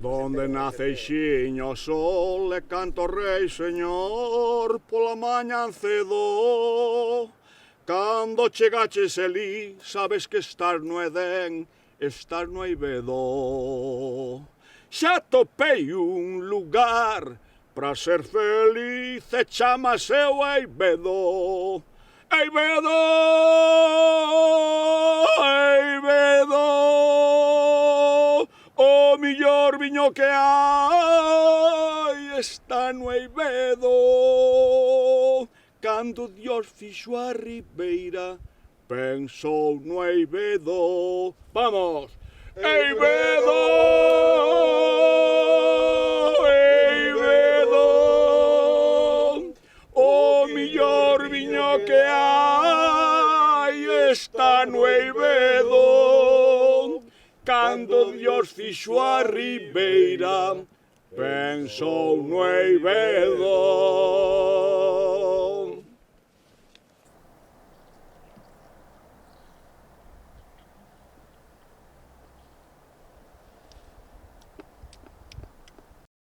Donde nace xiño sol e canto rei señor pola mañan cedo. Cando chegaches elí, sabes que estás no Edén, estás no Eivedo. Xa topei un lugar para ser feliz e chamase o Eivedo. Eivedo, Eivedo, o millor viño que hai está no Eivedo. Cando Dios fixo a ribeira, pensou no Eivedo. Vamos! Eivedo, Eivedo, o millor viño que hai está no Eivedo. Cando Dios fixo a ribeira, pensou no Eivedo.